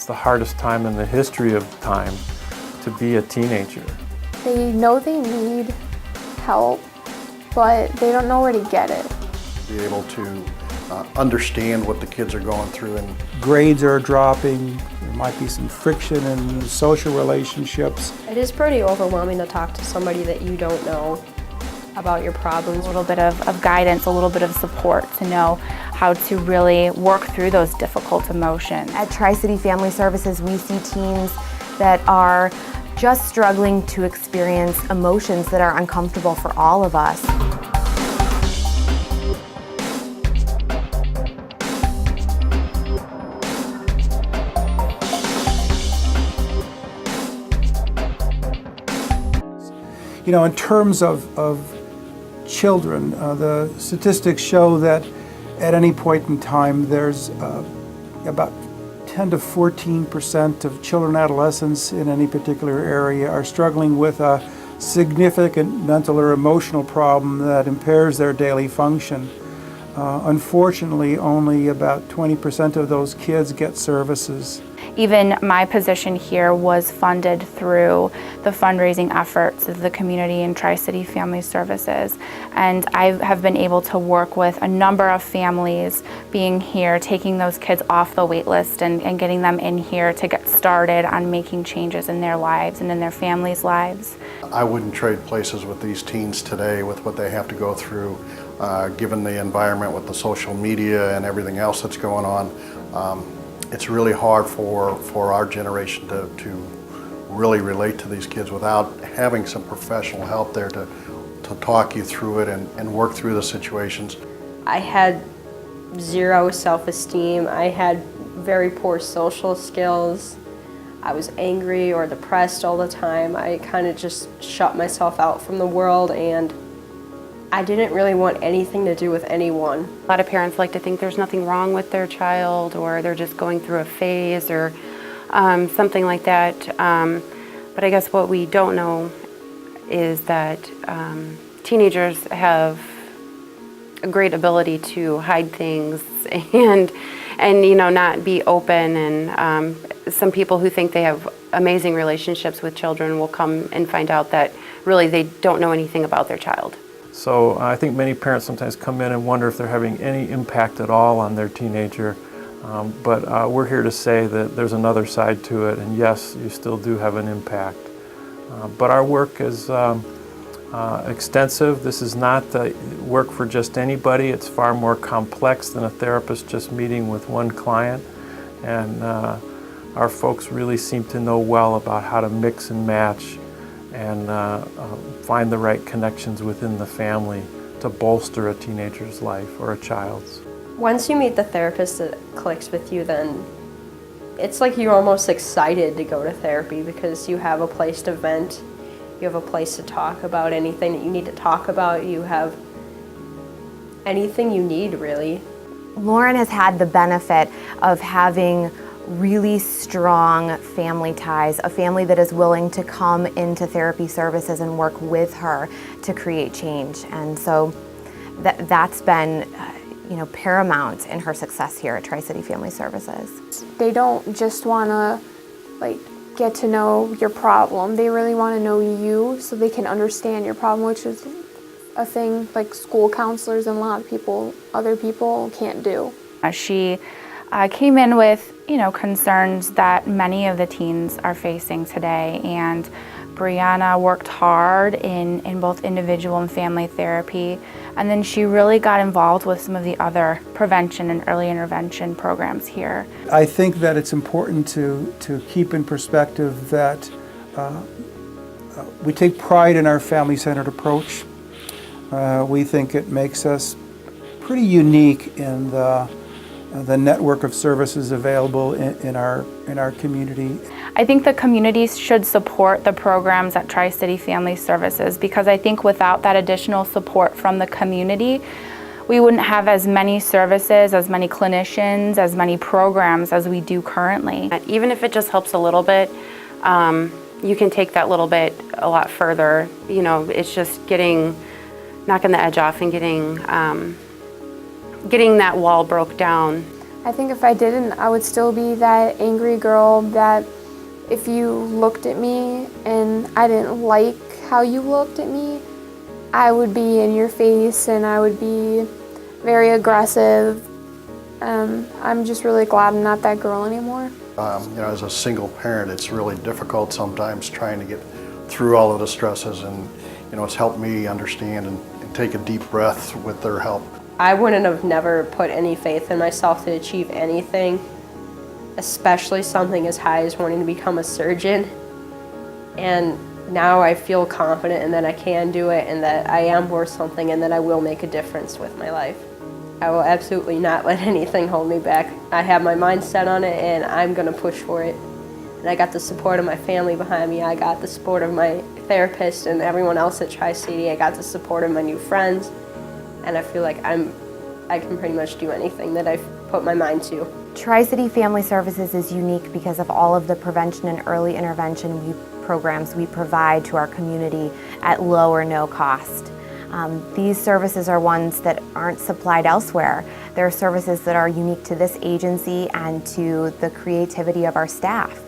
It's the hardest time in the history of time to be a teenager. They know they need help, but they don't know where to get it. Be able to understand what the kids are going through. And grades are dropping, there might be some friction in social relationships. It is pretty overwhelming to talk to somebody that you don't know about your problems. A little bit of guidance, a little bit of support to know how to really work through those difficult emotions. At Tri-City Family Services, we see teens that are just struggling to experience emotions that are uncomfortable for all of us. You know, in terms of children, the statistics show that at any point in time there's about 10 to 14% of children and adolescents in any particular area are struggling with a significant mental or emotional problem that impairs their daily function. Unfortunately, only about 20% of those kids get services. Even my position here was funded through the fundraising efforts of the community and Tri-City Family Services. And I have been able to work with a number of families being here, taking those kids off the wait list and getting them in here to get started on making changes in their lives and in their families' lives. I wouldn't trade places with these teens today with what they have to go through, given the environment with the social media and everything else that's going on. It's really hard for our generation to really relate to these kids without having some professional help there to talk you through it and work through the situations. I had zero self-esteem. I had very poor social skills. I was angry or depressed all the time. I kind of just shut myself out from the world, and I didn't really want anything to do with anyone. A lot of parents like to think there's nothing wrong with their child, or they're just going through a phase or something like that. But I guess what we don't know is that teenagers have a great ability to hide things and you know, not be open. And some people who think they have amazing relationships with children will come and find out that really they don't know anything about their child. So I think many parents sometimes come in and wonder if they're having any impact at all on their teenager. But we're here to say that there's another side to it, and yes, you still do have an impact. But our work is extensive. This is not work for just anybody. It's far more complex than a therapist just meeting with one client. And our folks really seem to know well about how to mix and match and find the right connections within the family to bolster a teenager's life or a child's. Once you meet the therapist that clicks with you, then it's like you're almost excited to go to therapy because you have a place to vent, you have a place to talk about anything that you need to talk about, you have anything you need, really. Lauren has had the benefit of having really strong family ties, a family that is willing to come into therapy services and work with her to create change. And so that's been paramount in her success here at Tri-City Family Services. They don't just want to get to know your problem. They really want to know you so they can understand your problem, which is a thing like school counselors and a lot of other people can't do. She came in with concerns that many of the teens are facing today, and Brianna worked hard in both individual and family therapy, and then she really got involved with some of the other prevention and early intervention programs here. I think that it's important to keep in perspective that we take pride in our family-centered approach. We think it makes us pretty unique in the network of services available in our community. I think the communities should support the programs at Tri-City Family Services, because I think without that additional support from the community, we wouldn't have as many services, as many clinicians, as many programs as we do currently. Even if it just helps a little bit, you can take that little bit a lot further. It's just knocking the edge off and getting that wall broke down. I think if I didn't, I would still be that angry girl that if you looked at me and I didn't like how you looked at me, I would be in your face and I would be very aggressive. I'm just really glad I'm not that girl anymore. As a single parent, it's really difficult sometimes trying to get through all of the stresses, and it's helped me understand and take a deep breath with their help. I wouldn't have never put any faith in myself to achieve anything, especially something as high as wanting to become a surgeon. And now I feel confident in that I can do it and that I am worth something and that I will make a difference with my life. I will absolutely not let anything hold me back. I have my mind set on it and I'm going to push for it. And I got the support of my family behind me. I got the support of my therapist and everyone else at Tri-City. I got the support of my new friends. And I feel like I can pretty much do anything that I've put my mind to. Tri-City Family Services is unique because of all of the prevention and early intervention programs we provide to our community at low or no cost. These services are ones that aren't supplied elsewhere. They're services that are unique to this agency and to the creativity of our staff.